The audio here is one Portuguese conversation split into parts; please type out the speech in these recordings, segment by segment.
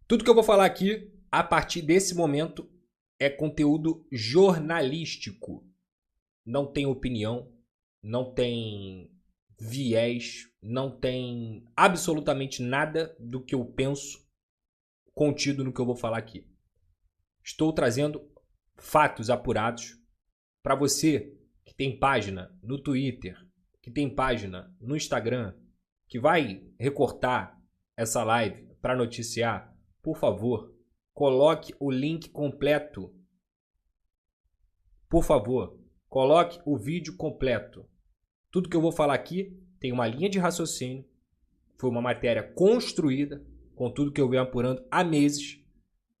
Tudo que eu vou falar aqui, a partir desse momento, é conteúdo jornalístico. Não tem opinião, não tem viés, não tem absolutamente nada do que eu penso contido no que eu vou falar aqui. Estou trazendo fatos apurados para você que tem página no Twitter, que tem página no Instagram, que vai recortar essa live para noticiar. Por favor, coloque o link completo. Por favor, coloque o vídeo completo. Tudo que eu vou falar aqui tem uma linha de raciocínio. Foi uma matéria construída com tudo que eu venho apurando há meses.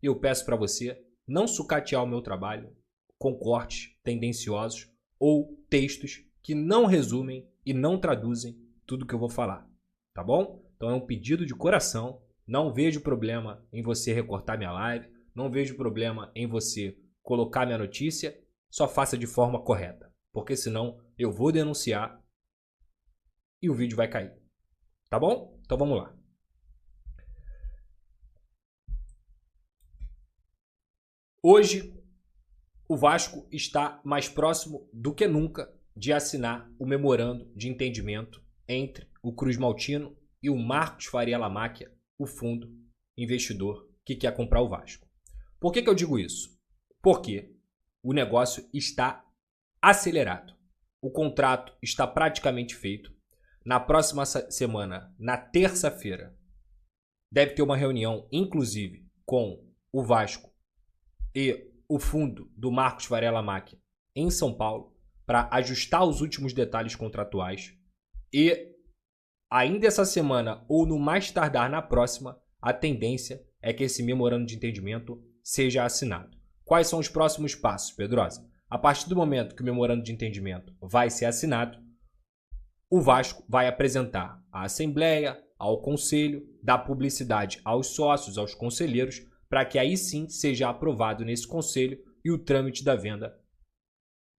E eu peço para você não sucatear o meu trabalho com cortes tendenciosos ou textos que não resumem e não traduzem tudo que eu vou falar. Tá bom? Então é um pedido de coração. Não vejo problema em você recortar minha live. Não vejo problema em você colocar minha notícia. Só faça de forma correta. Porque senão eu vou denunciar e o vídeo vai cair. Tá bom? Então vamos lá. Hoje, o Vasco está mais próximo do que nunca de assinar o memorando de entendimento entre o Cruz Maltino e o Marcos Faria Lamáquia, o fundo investidor que quer comprar o Vasco. Por que eu digo isso? Porque o negócio está acelerado. O contrato está praticamente feito. Na próxima semana, na terça-feira, deve ter uma reunião, inclusive, com o Vasco e o fundo do Marcos Faria Lamáquia em São Paulo para ajustar os últimos detalhes contratuais. E ainda essa semana, ou no mais tardar na próxima, a tendência é que esse memorando de entendimento seja assinado. Quais são os próximos passos, Pedrosa? A partir do momento que o memorando de entendimento vai ser assinado, o Vasco vai apresentar à Assembleia, ao Conselho, dar publicidade aos sócios, aos conselheiros, para que aí sim seja aprovado nesse Conselho e o trâmite da venda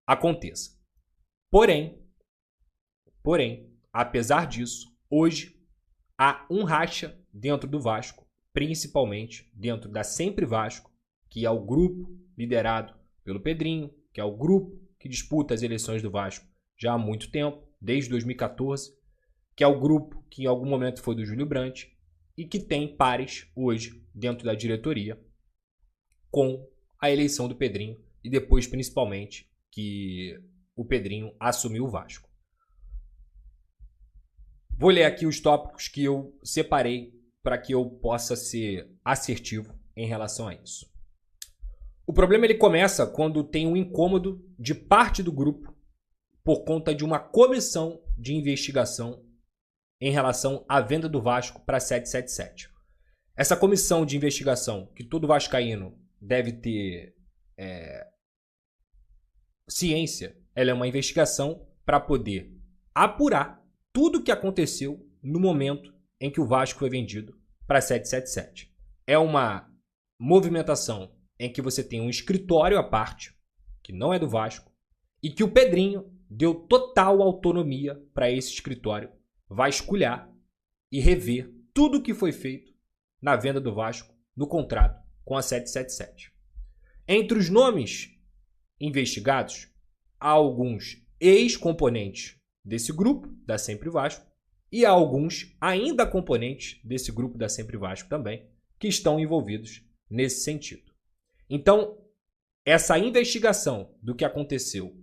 aconteça. Porém, apesar disso, hoje há um racha dentro do Vasco, principalmente dentro da Sempre Vasco, que é o grupo liderado pelo Pedrinho, que é o grupo que disputa as eleições do Vasco já há muito tempo, desde 2014, que é o grupo que em algum momento foi do Júlio Brandt e que tem pares hoje dentro da diretoria com a eleição do Pedrinho e depois principalmente que o Pedrinho assumiu o Vasco. Vou ler aqui os tópicos que eu separei para que eu possa ser assertivo em relação a isso. O problema ele começa quando tem um incômodo de parte do grupo por conta de uma comissão de investigação em relação à venda do Vasco para 777. Essa comissão de investigação que todo vascaíno deve ter ciência, ela é uma investigação para poder apurar tudo o que aconteceu no momento em que o Vasco foi vendido para 777. É uma movimentação em que você tem um escritório à parte, que não é do Vasco, e que o Pedrinho deu total autonomia para esse escritório vasculhar e rever tudo o que foi feito na venda do Vasco no contrato com a 777. Entre os nomes investigados, há alguns ex-componentes desse grupo, da Sempre Vasco, e há alguns ainda componentes desse grupo da Sempre Vasco também, que estão envolvidos nesse sentido. Então, essa investigação do que aconteceu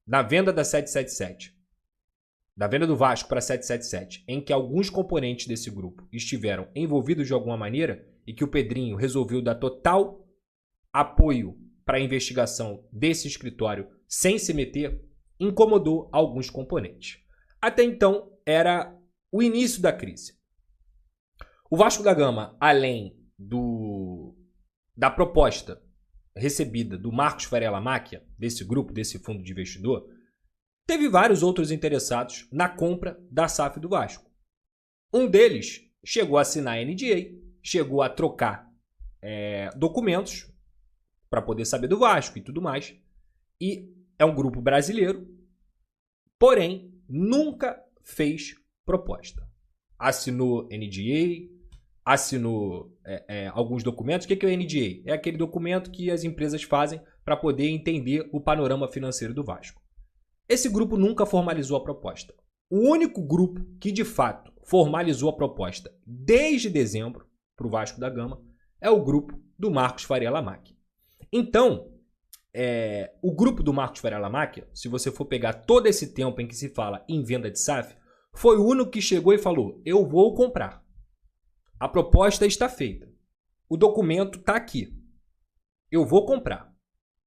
na venda da 777, da venda do Vasco para 777, em que alguns componentes desse grupo estiveram envolvidos de alguma maneira e que o Pedrinho resolveu dar total apoio para a investigação desse escritório sem se meter, incomodou alguns componentes. Até então, era o início da crise. O Vasco da Gama, além da proposta recebida do Marcos Faria Lamáquia, desse grupo, desse fundo de investidor, teve vários outros interessados na compra da SAF do Vasco. Um deles chegou a assinar a NDA, chegou a trocar documentos para poder saber do Vasco e tudo mais. E é um grupo brasileiro, porém nunca fez proposta. Assinou NDA, assinou alguns documentos. O que é o NDA? É aquele documento que as empresas fazem para poder entender o panorama financeiro do Vasco. Esse grupo nunca formalizou a proposta. O único grupo que, de fato, formalizou a proposta desde dezembro para o Vasco da Gama é o grupo do Marcos Faria Lamacchia. Então, o grupo do Marcos Faria Lamacchia, se você for pegar todo esse tempo em que se fala em venda de SAF, foi o único que chegou e falou: eu vou comprar. A proposta está feita. O documento está aqui. Eu vou comprar.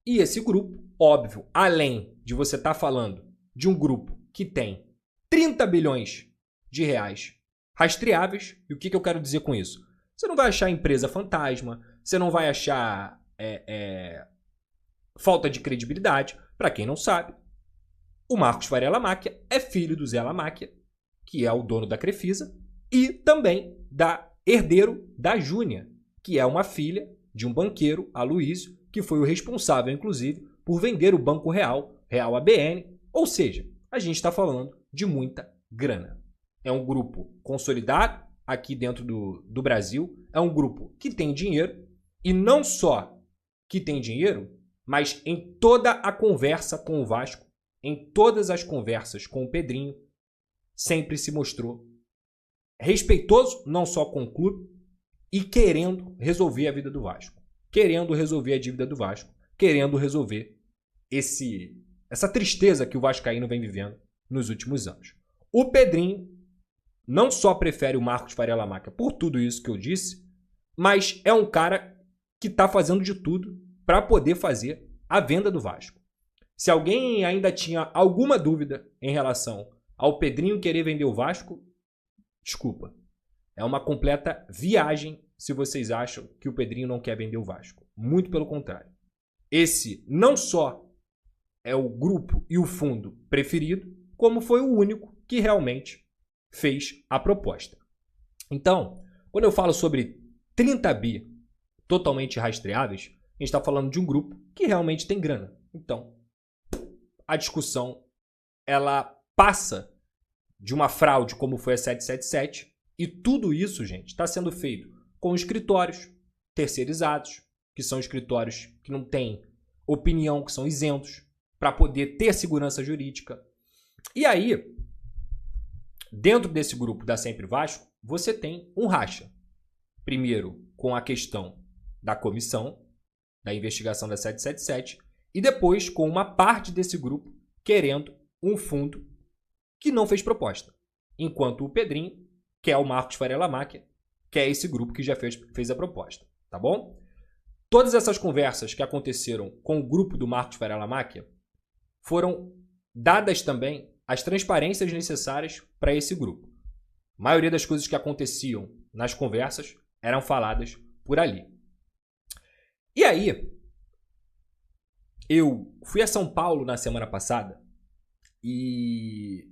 E esse grupo, óbvio, além de você estar falando de um grupo que tem 30 bilhões de reais rastreáveis, e o que eu quero dizer com isso? Você não vai achar empresa fantasma, você não vai achar falta de credibilidade. Para quem não sabe, o Marcos Faria Lamacchia é filho do Zé Lamacchia, que é o dono da Crefisa, e também herdeiro da Júnia, que é uma filha de um banqueiro, Aloysio, que foi o responsável, inclusive, por vender o Banco Real, Real ABN. Ou seja, a gente está falando de muita grana. É um grupo consolidado aqui dentro do Brasil, é um grupo que tem dinheiro, e não só que tem dinheiro, mas em toda a conversa com o Vasco, em todas as conversas com o Pedrinho, sempre se mostrou respeitoso, não só com o clube, e querendo resolver a vida do Vasco. Querendo resolver a dívida do Vasco. Querendo resolver essa tristeza que o vascaíno vem vivendo nos últimos anos. O Pedrinho não só prefere o Marcos Faria Lamacchia por tudo isso que eu disse, mas é um cara que está fazendo de tudo para poder fazer a venda do Vasco. Se alguém ainda tinha alguma dúvida em relação ao Pedrinho querer vender o Vasco, desculpa. É uma completa viagem se vocês acham que o Pedrinho não quer vender o Vasco. Muito pelo contrário. Esse não só é o grupo e o fundo preferido, como foi o único que realmente fez a proposta. Então, quando eu falo sobre 30 bi totalmente rastreáveis, a gente está falando de um grupo que realmente tem grana. Então, a discussão ela passa de uma fraude como foi a 777, e tudo isso, gente, está sendo feito com escritórios terceirizados, que são escritórios que não têm opinião, que são isentos, para poder ter segurança jurídica. E aí, dentro desse grupo da Sempre Vasco, você tem um racha. Primeiro, com a questão da comissão, da investigação da 777, e depois com uma parte desse grupo querendo um fundo que não fez proposta. Enquanto o Pedrinho, que é o Marcos Faria Lamacchia, que é esse grupo que já fez a proposta. Tá bom? Todas essas conversas que aconteceram com o grupo do Marcos Faria Lamacchia foram dadas também as transparências necessárias para esse grupo. A maioria das coisas que aconteciam nas conversas eram faladas por ali. E aí, eu fui a São Paulo na semana passada e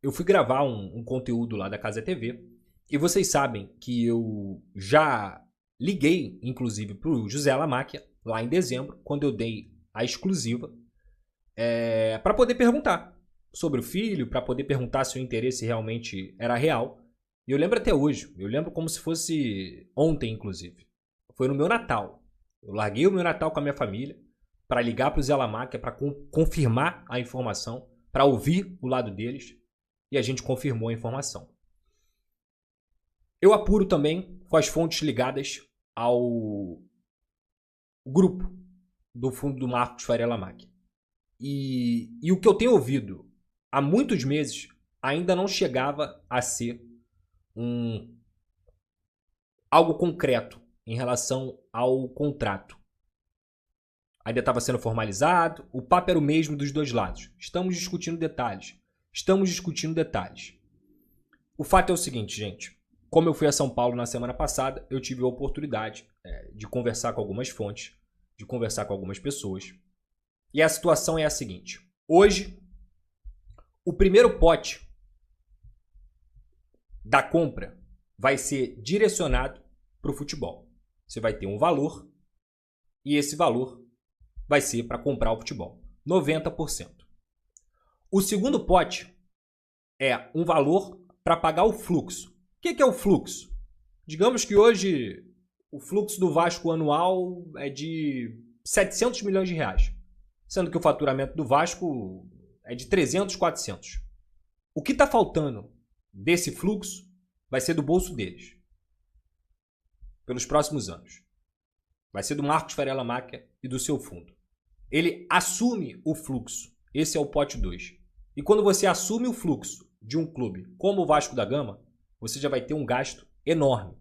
eu fui gravar um conteúdo lá da Casa TV. E vocês sabem que eu já liguei, inclusive, para o José Lamacchia, lá em dezembro, quando eu dei a exclusiva, para poder perguntar sobre o filho, para poder perguntar se o interesse realmente era real. E eu lembro até hoje, eu lembro como se fosse ontem, inclusive. Foi no meu Natal. Eu larguei o meu Natal com a minha família para ligar para o Zé Lamacchia, para confirmar a informação, para ouvir o lado deles, e a gente confirmou a informação. Eu apuro também com as fontes ligadas ao grupo do fundo do Marcos Faria Lamacchia. E o que eu tenho ouvido há muitos meses ainda não chegava a ser algo concreto em relação ao contrato. Ainda estava sendo formalizado, o papo era o mesmo dos dois lados. Estamos discutindo detalhes. O fato é o seguinte, gente. Como eu fui a São Paulo na semana passada, eu tive a oportunidade de conversar com algumas fontes, de conversar com algumas pessoas. E a situação é a seguinte. Hoje, o primeiro pote da compra vai ser direcionado para o futebol. Você vai ter um valor e esse valor vai ser para comprar o futebol. 90%. O segundo pote é um valor para pagar o fluxo. O que é o fluxo? Digamos que hoje o fluxo do Vasco anual é de 700 milhões de reais, sendo que o faturamento do Vasco é de 300, 400. O que está faltando desse fluxo vai ser do bolso deles, pelos próximos anos. Vai ser do Marcos Varela Máquia e do seu fundo. Ele assume o fluxo. Esse é o pote 2. E quando você assume o fluxo de um clube como o Vasco da Gama, você já vai ter um gasto enorme.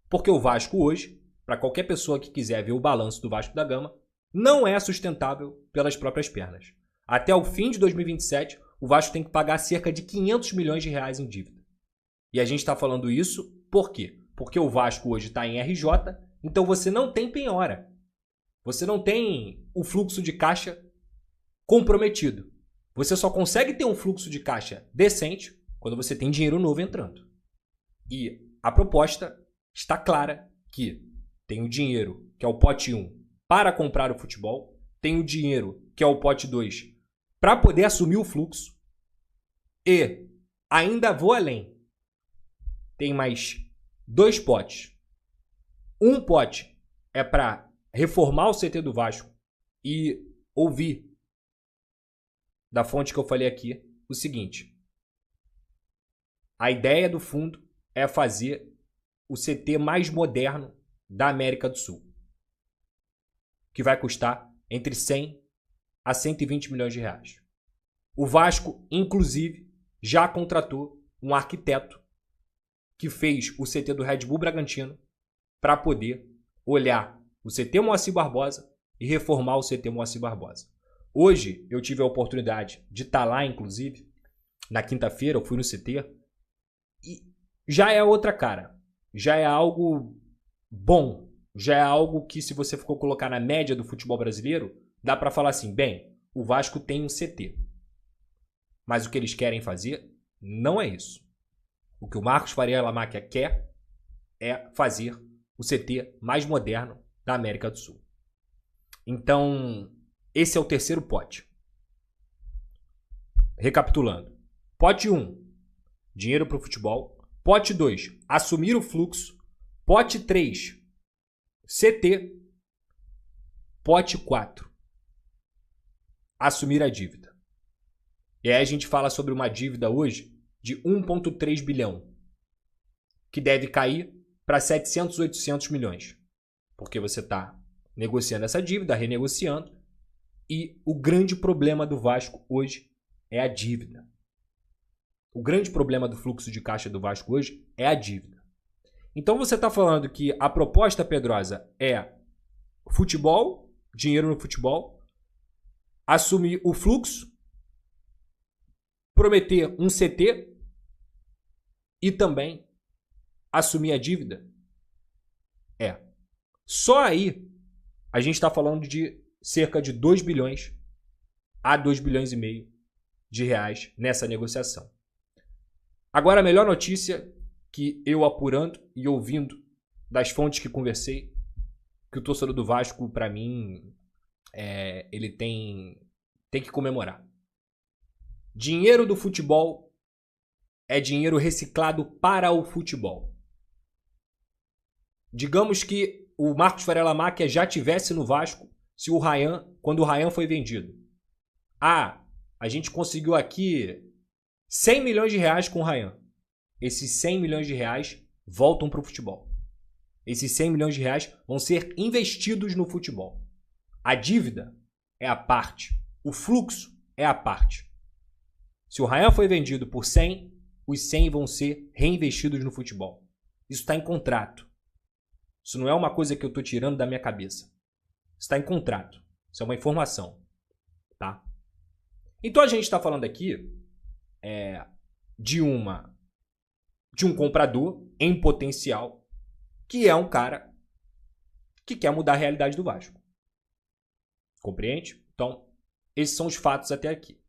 Porque o Vasco hoje, para qualquer pessoa que quiser ver o balanço do Vasco da Gama, não é sustentável pelas próprias pernas. Até o fim de 2027, o Vasco tem que pagar cerca de 500 milhões de reais em dívida. E a gente está falando isso por quê? Porque o Vasco hoje está em RJ, então você não tem penhora. Você não tem o fluxo de caixa comprometido. Você só consegue ter um fluxo de caixa decente quando você tem dinheiro novo entrando. E a proposta está clara que tem o dinheiro, que é o pote 1, para comprar o futebol, tem o dinheiro, que é o pote 2, para poder assumir o fluxo, e ainda vou além. Tem mais 2 potes. Um pote é para reformar o CT do Vasco e ouvir da fonte que eu falei aqui o seguinte: a ideia do fundo é fazer o CT mais moderno da América do Sul, que vai custar entre 100 a 120 milhões de reais. O Vasco, inclusive, já contratou um arquiteto que fez o CT do Red Bull Bragantino para poder olhar o CT Moacir Barbosa e reformar o CT Moacir Barbosa. Hoje eu tive a oportunidade de estar lá, inclusive, na quinta-feira eu fui no CT e já é outra cara. Já é algo bom. Já é algo que, se você for colocar na média do futebol brasileiro, dá para falar assim, bem, o Vasco tem um CT. Mas o que eles querem fazer não é isso. O que o Marcos Varela Máquia quer é fazer o CT mais moderno da América do Sul. Então, esse é o terceiro pote. Recapitulando. Pote 1, dinheiro para o futebol. Pote 2, assumir o fluxo. Pote 3, CT. Pote 4, assumir a dívida. E aí a gente fala sobre uma dívida hoje de 1,3 bilhão, que deve cair para 700, 800 milhões. Porque você está negociando essa dívida, renegociando, e o grande problema do Vasco hoje é a dívida. O grande problema do fluxo de caixa do Vasco hoje é a dívida. Então você está falando que a proposta, Pedrosa, é futebol, dinheiro no futebol, assumir o fluxo, prometer um CT e também assumir a dívida? Só aí a gente está falando de cerca de 2 bilhões a 2 bilhões e meio de reais nessa negociação. Agora, a melhor notícia que eu apurando e ouvindo das fontes que conversei, que o torcedor do Vasco, para mim, ele tem que comemorar. Dinheiro do futebol é dinheiro reciclado para o futebol. Digamos que o Marcos Varela Máquia já tivesse no Vasco quando o Ryan foi vendido. A gente conseguiu aqui 100 milhões de reais com o Ryan. Esses 100 milhões de reais voltam para o futebol. Esses 100 milhões de reais vão ser investidos no futebol. A dívida é a parte. O fluxo é a parte. Se o Ryan foi vendido por 100, os 100 vão ser reinvestidos no futebol. Isso está em contrato. Isso não é uma coisa que eu estou tirando da minha cabeça. Isso está em contrato. Isso é uma informação. Tá? Então a gente está falando aqui de um comprador em potencial, que é um cara que quer mudar a realidade do Vasco. Compreende? Então, esses são os fatos até aqui.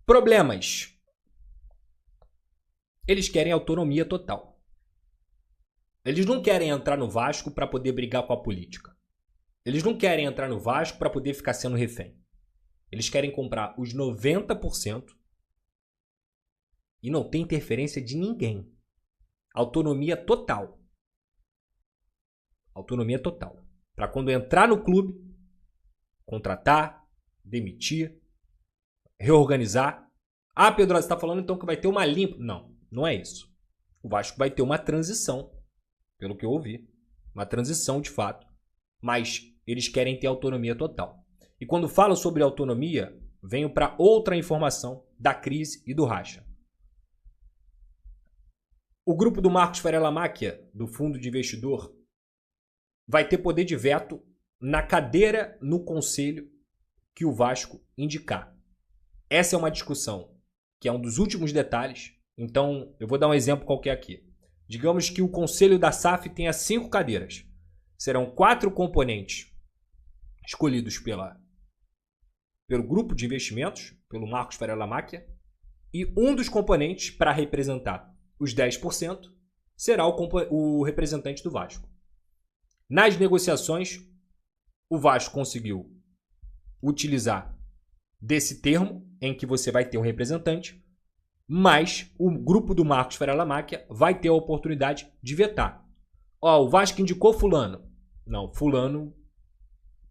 Problemas. Eles querem autonomia total. Eles não querem entrar no Vasco para poder brigar com a política. Eles não querem entrar no Vasco para poder ficar sendo refém. Eles querem comprar os 90% e não tem interferência de ninguém. Autonomia total. Autonomia total. Para quando entrar no clube, contratar, demitir, reorganizar. Ah, Pedro, você está falando então que vai ter uma limpa. Não, não é isso. O Vasco vai ter uma transição, pelo que eu ouvi. Uma transição de fato. Mas eles querem ter autonomia total. E quando falo sobre autonomia, venho para outra informação da crise e do racha. O grupo do Marcos Varela Máquia, do fundo de investidor, vai ter poder de veto na cadeira no conselho que o Vasco indicar. Essa é uma discussão que é um dos últimos detalhes. Então, eu vou dar um exemplo qualquer aqui. Digamos que o conselho da SAF tenha 5 cadeiras. Serão 4 componentes escolhidos pelo grupo de investimentos, pelo Marcos Varela Máquia, e um dos componentes para representar os 10% será o representante do Vasco. Nas negociações, o Vasco conseguiu utilizar desse termo em que você vai ter um representante, mas o grupo do Marcos Varela Máquia vai ter a oportunidade de vetar. Ó, o Vasco indicou fulano. Não, fulano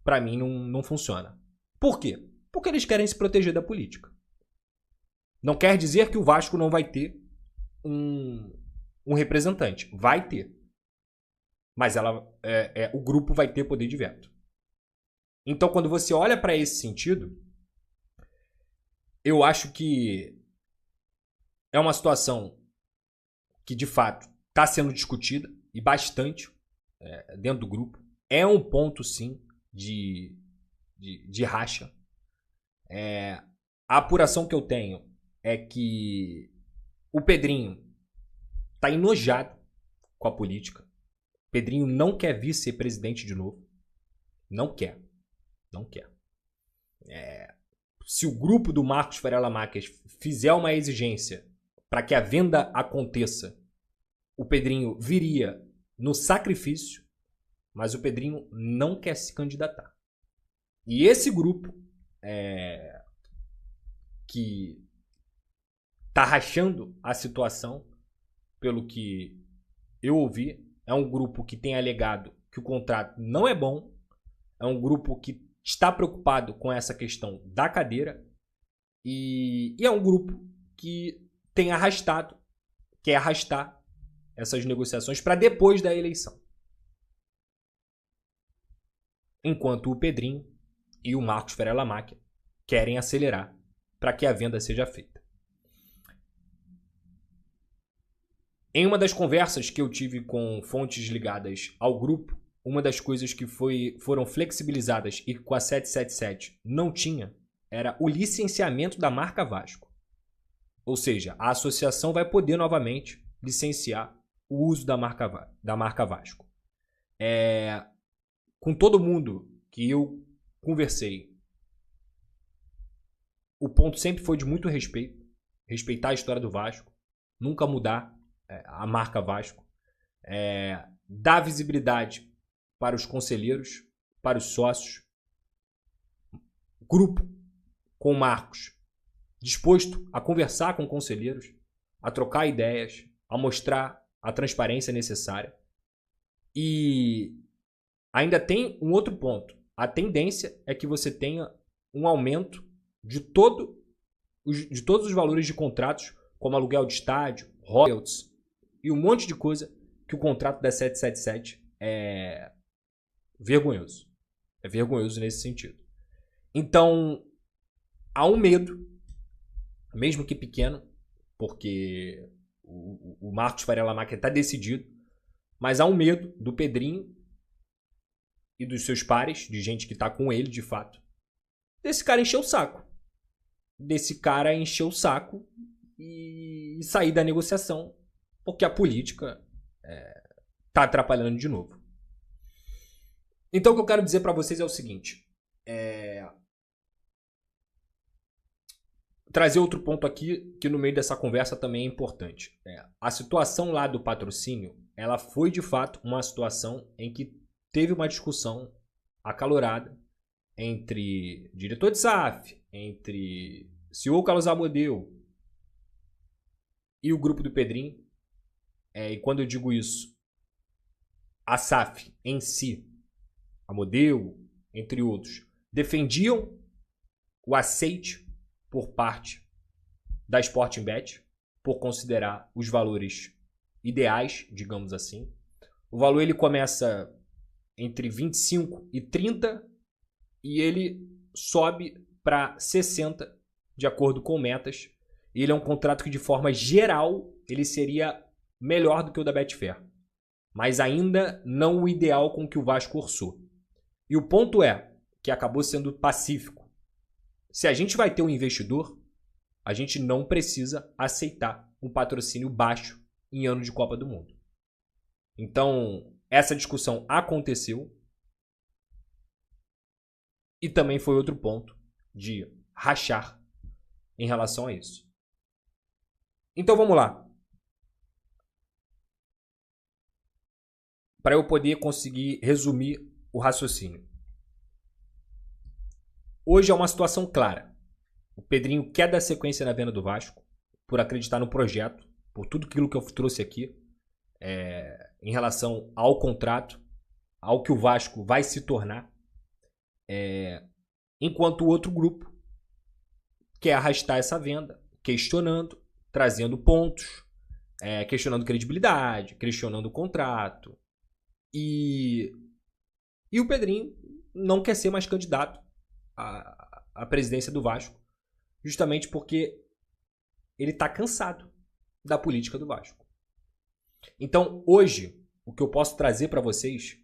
para mim não funciona. Por quê? Porque eles querem se proteger da política. Não quer dizer que o Vasco não vai ter um representante. Vai ter. Mas o grupo vai ter poder de veto. Então, quando você olha para esse sentido, eu acho que é uma situação que, de fato, está sendo discutida e bastante dentro do grupo. É um ponto, sim, de racha. A apuração que eu tenho é que o Pedrinho está enojado com a política. O Pedrinho não quer vir ser presidente de novo. Não quer. Não quer. Se o grupo do Marcos Varela Máquia fizer uma exigência para que a venda aconteça, o Pedrinho viria no sacrifício, mas o Pedrinho não quer se candidatar. E esse grupo que está rachando a situação, pelo que eu ouvi, é um grupo que tem alegado que o contrato não é bom, é um grupo que está preocupado com essa questão da cadeira e é um grupo que tem quer arrastar essas negociações para depois da eleição. Enquanto o Pedrinho e o Marcos Varela Máquia querem acelerar para que a venda seja feita. Em uma das conversas que eu tive com fontes ligadas ao grupo, uma das coisas que foram flexibilizadas e que com a 777 não tinha era o licenciamento da marca Vasco. Ou seja, a associação vai poder novamente licenciar o uso da marca Vasco. Com todo mundo que eu conversei, o ponto sempre foi de muito respeito, respeitar a história do Vasco, nunca mudar a marca Vasco, dar visibilidade para os conselheiros, para os sócios, grupo com o Marcos disposto a conversar com conselheiros, a trocar ideias, a mostrar a transparência necessária. E ainda tem um outro ponto. A tendência é que você tenha um aumento de todos os valores de contratos, como aluguel de estádio, royalties e um monte de coisa que o contrato da 777 é vergonhoso. É vergonhoso nesse sentido. Então, há um medo, mesmo que pequeno, porque o Marcos Varela Máquia está decidido, mas há um medo do Pedrinho e dos seus pares, de gente que está com ele de fato, desse cara encher o saco. Desse cara encher o saco e sair da negociação, porque a política está atrapalhando de novo. Então o que eu quero dizer para vocês é o seguinte. Trazer outro ponto aqui, que no meio dessa conversa também é importante. A situação lá do patrocínio, ela foi de fato uma situação em que teve uma discussão acalorada entre diretor de SAF, entre CEO Carlos Amodeu e o grupo do Pedrinho. E quando eu digo isso, a SAF em si, a Modelo, entre outros, defendiam o aceite por parte da Sportingbet, por considerar os valores ideais, digamos assim. O valor ele começa entre 25 e 30 e ele sobe para 60 de acordo com metas. Ele é um contrato que de forma geral ele seria melhor do que o da Betfair, mas ainda não o ideal com que o Vasco orçou. E o ponto é que acabou sendo pacífico. Se a gente vai ter um investidor, a gente não precisa aceitar um patrocínio baixo em ano de Copa do Mundo. Então, essa discussão aconteceu e também foi outro ponto de rachar em relação a isso. Então, vamos lá. Para eu poder conseguir resumir o raciocínio. Hoje é uma situação clara. O Pedrinho quer dar sequência na venda do Vasco, por acreditar no projeto, por tudo aquilo que eu trouxe aqui, em relação ao contrato, ao que o Vasco vai se tornar, enquanto o outro grupo quer arrastar essa venda, questionando, trazendo pontos, questionando credibilidade, questionando o contrato. E o Pedrinho não quer ser mais candidato à presidência do Vasco, justamente porque ele está cansado da política do Vasco. Então, hoje, o que eu posso trazer para vocês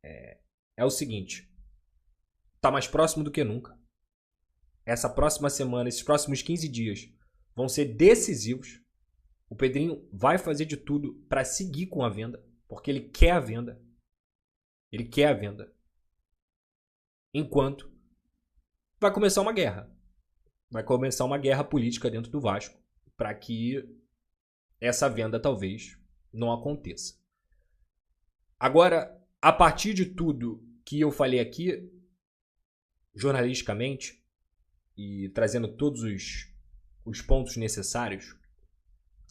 é o seguinte: está mais próximo do que nunca. Essa próxima semana, esses próximos 15 dias vão ser decisivos. O Pedrinho vai fazer de tudo para seguir com a venda, porque ele quer a venda. Ele quer a venda. Enquanto vai começar uma guerra. Vai começar uma guerra política dentro do Vasco para que essa venda talvez não aconteça. Agora, a partir de tudo que eu falei aqui, jornalisticamente, e trazendo todos os pontos necessários,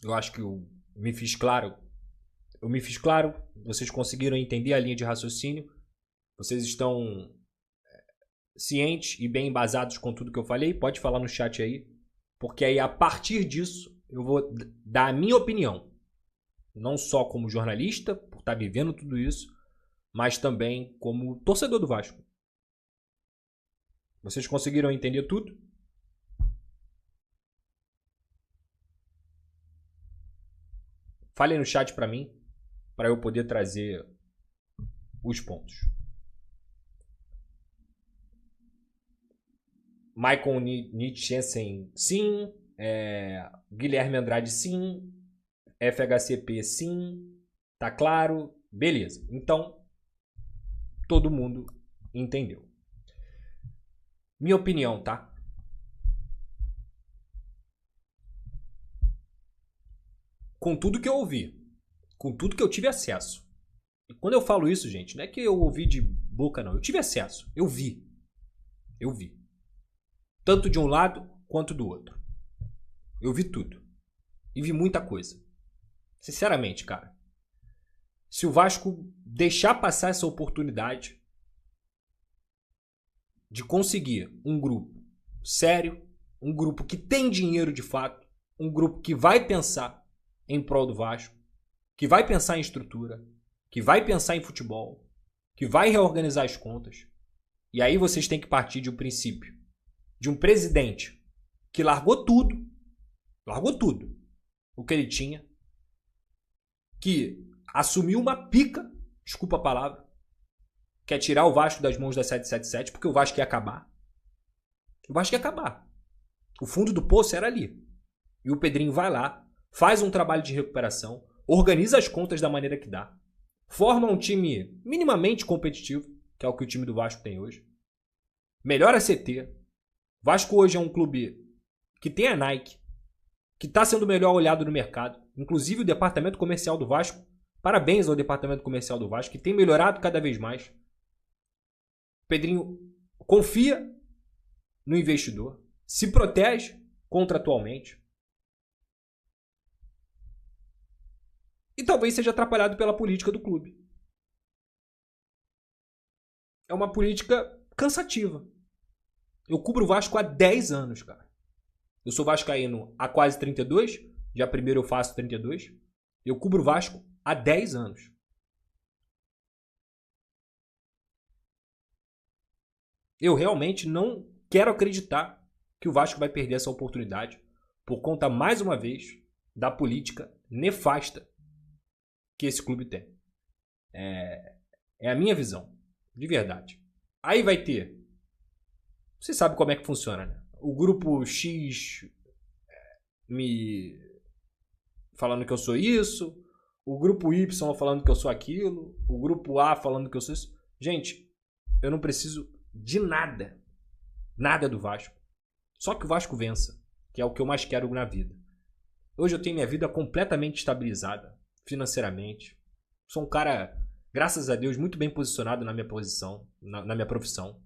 eu acho que eu me fiz claro. Vocês conseguiram entender a linha de raciocínio, vocês estão cientes e bem embasados com tudo que eu falei, pode falar no chat aí, porque aí a partir disso eu vou dar a minha opinião, não só como jornalista, por estar vivendo tudo isso, mas também como torcedor do Vasco. Vocês conseguiram entender tudo? Falem no chat para mim, para eu poder trazer os pontos. Michael Nietzsche, sim. Guilherme Andrade, sim. FHCP, sim. Tá claro? Beleza. Então, todo mundo entendeu. Minha opinião, tá? Com tudo que eu ouvi, com tudo que eu tive acesso. E quando eu falo isso, gente, não é que eu ouvi de boca, não. Eu tive acesso. Eu vi. Tanto de um lado quanto do outro. Eu vi tudo. E vi muita coisa. Sinceramente, cara. Se o Vasco deixar passar essa oportunidade de conseguir um grupo sério, um grupo que tem dinheiro de fato, um grupo que vai pensar em prol do Vasco, que vai pensar em estrutura, que vai pensar em futebol, que vai reorganizar as contas. E aí vocês têm que partir de um princípio de um presidente que largou tudo o que ele tinha, que assumiu uma pica, desculpa a palavra, que é tirar o Vasco das mãos da 777, porque o Vasco ia acabar. O fundo do poço era ali. E o Pedrinho vai lá, faz um trabalho de recuperação, organiza as contas da maneira que dá, forma um time minimamente competitivo, que é o que o time do Vasco tem hoje, melhora a CT. Vasco hoje é um clube que tem a Nike, que está sendo o melhor olhado no mercado, inclusive o departamento comercial do Vasco. Parabéns ao departamento comercial do Vasco, que tem melhorado cada vez mais. O Pedrinho confia no investidor, se protege contratualmente. E talvez seja atrapalhado pela política do clube. é uma política cansativa. Eu cubro o Vasco há 10 anos, cara. Eu sou vascaíno há quase 32. Dia 1º eu faço 32. Eu cubro o Vasco há 10 anos. Eu realmente não quero acreditar que o Vasco vai perder essa oportunidade por conta, mais uma vez, da política nefasta que esse clube tem. É a minha visão, de verdade. Aí vai ter... Você sabe como é que funciona, né? O grupo X me falando que eu sou isso, o grupo Y falando que eu sou aquilo, o grupo A falando que eu sou isso. Gente, eu não preciso de nada. Nada do Vasco. Só que o Vasco vença, que é o que eu mais quero na vida. Hoje eu tenho minha vida completamente estabilizada, financeiramente. Sou um cara, graças a Deus, muito bem posicionado na minha posição, na minha profissão.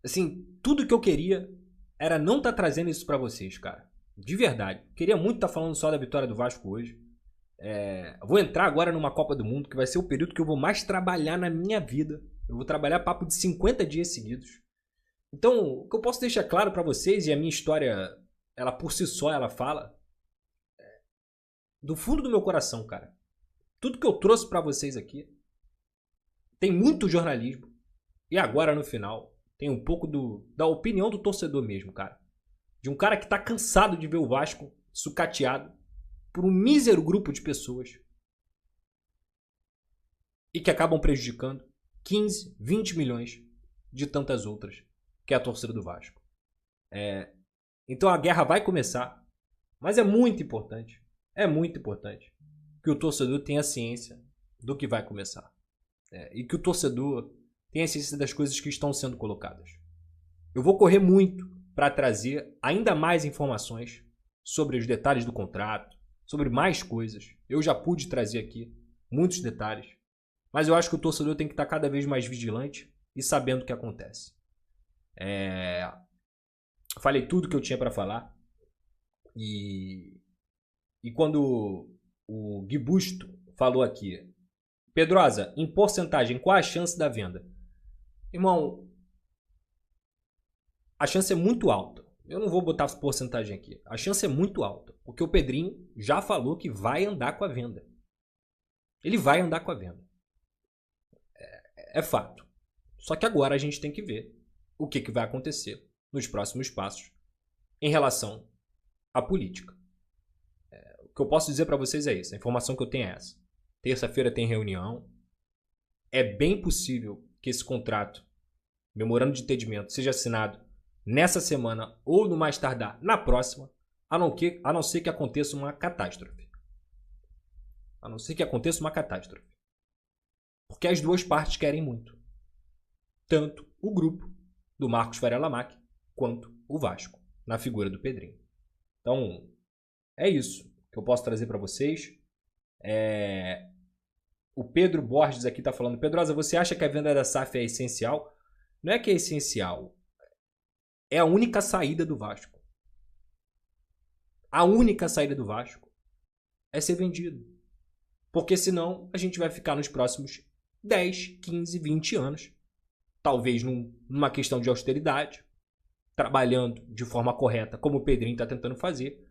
Assim, tudo que eu queria era não estar trazendo isso pra vocês, cara. De verdade. Queria muito estar falando só da vitória do Vasco hoje. Vou entrar agora numa Copa do Mundo, que vai ser o período que eu vou mais trabalhar na minha vida. Eu vou trabalhar papo de 50 dias seguidos. Então, o que eu posso deixar claro pra vocês, e a minha história, ela por si só, ela fala, do fundo do meu coração, cara. Tudo que eu trouxe pra vocês aqui tem muito jornalismo. E agora, no final, tem um pouco da opinião do torcedor mesmo, cara. De um cara que tá cansado de ver o Vasco sucateado por um mísero grupo de pessoas. E que acabam prejudicando 15, 20 milhões de tantas outras, que é a torcida do Vasco. Então a guerra vai começar, mas é muito importante que o torcedor tenha ciência do que vai começar. E que o torcedor tenha ciência das coisas que estão sendo colocadas. Eu vou correr muito para trazer ainda mais informações sobre os detalhes do contrato, sobre mais coisas. Eu já pude trazer aqui muitos detalhes, mas eu acho que o torcedor tem que estar cada vez mais vigilante e sabendo o que acontece. Falei tudo que eu tinha para falar. E quando o Gui Busto falou aqui, Pedrosa, em porcentagem, qual a chance da venda? Irmão, a chance é muito alta. Eu não vou botar porcentagem aqui. A chance é muito alta, porque o Pedrinho já falou que vai andar com a venda. Ele vai andar com a venda. É fato. Só que agora a gente tem que ver o que vai acontecer nos próximos passos em relação à política. O que eu posso dizer para vocês é isso. A informação que eu tenho é essa. Terça-feira tem reunião. É bem possível que esse contrato, memorando de entendimento, seja assinado nessa semana ou no mais tardar na próxima, a não ser que aconteça uma catástrofe. A não ser que aconteça uma catástrofe. Porque as duas partes querem muito. Tanto o grupo do Marcos Faria Lamac quanto o Vasco, na figura do Pedrinho. Então, é isso que eu posso trazer para vocês. O Pedro Borges aqui está falando: Pedrosa, você acha que a venda da SAF é essencial? Não é que é essencial. É a única saída do Vasco. A única saída do Vasco é ser vendido. Porque senão a gente vai ficar nos próximos 10, 15, 20 anos, talvez numa questão de austeridade, trabalhando de forma correta, como o Pedrinho está tentando fazer.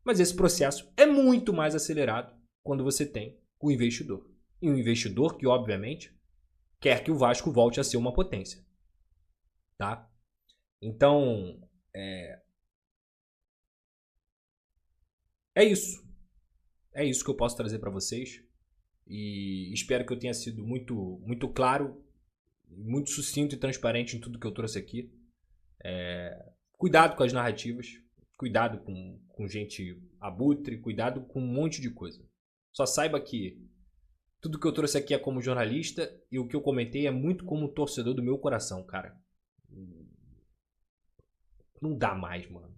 Mas esse processo é muito mais acelerado quando você tem o investidor. E um investidor que, obviamente, quer que o Vasco volte a ser uma potência. Tá? Então, é isso. É isso que eu posso trazer para vocês. E espero que eu tenha sido muito, muito claro, muito sucinto e transparente em tudo que eu trouxe aqui. Cuidado com as narrativas. Cuidado com gente abutre. Cuidado com um monte de coisa. Só saiba que tudo que eu trouxe aqui é como jornalista e o que eu comentei é muito como torcedor do meu coração, cara. Não dá mais, mano.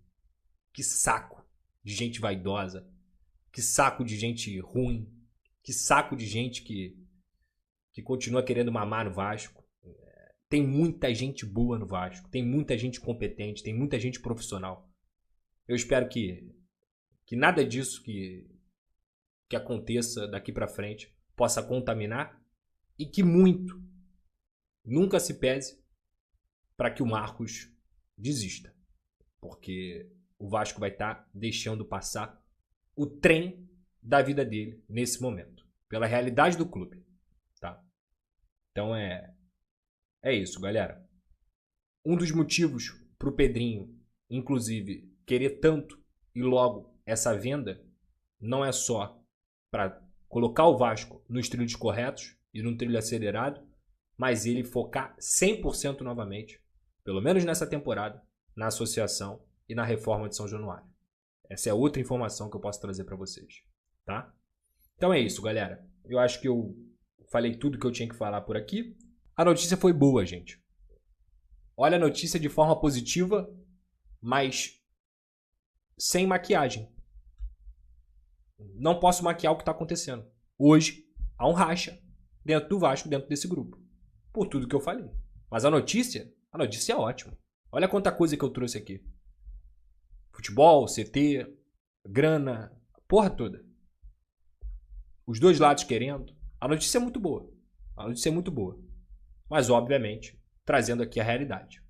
Que saco de gente vaidosa. Que saco de gente ruim. Que saco de gente que continua querendo mamar no Vasco. Tem muita gente boa no Vasco. Tem muita gente competente. Tem muita gente profissional. Eu espero que nada disso que aconteça daqui pra frente possa contaminar. E que muito, nunca se pese para que o Marcos desista. Porque o Vasco vai estar deixando passar o trem da vida dele nesse momento. Pela realidade do clube. Tá? Então é isso, galera. Um dos motivos pro Pedrinho, inclusive, querer tanto e logo essa venda não é só para colocar o Vasco nos trilhos corretos e num trilho acelerado, mas ele focar 100% novamente, pelo menos nessa temporada, na associação e na reforma de São Januário. Essa é outra informação que eu posso trazer para vocês, tá? Então é isso, galera. Eu acho que eu falei tudo que eu tinha que falar por aqui. A notícia foi boa, gente. Olha a notícia de forma positiva, mas sem maquiagem. Não posso maquiar o que está acontecendo. Hoje, há um racha dentro do Vasco, dentro desse grupo. Por tudo que eu falei. Mas a notícia é ótima. Olha quanta coisa que eu trouxe aqui. Futebol, CT, grana, porra toda. Os dois lados querendo. A notícia é muito boa. Mas, obviamente, trazendo aqui a realidade.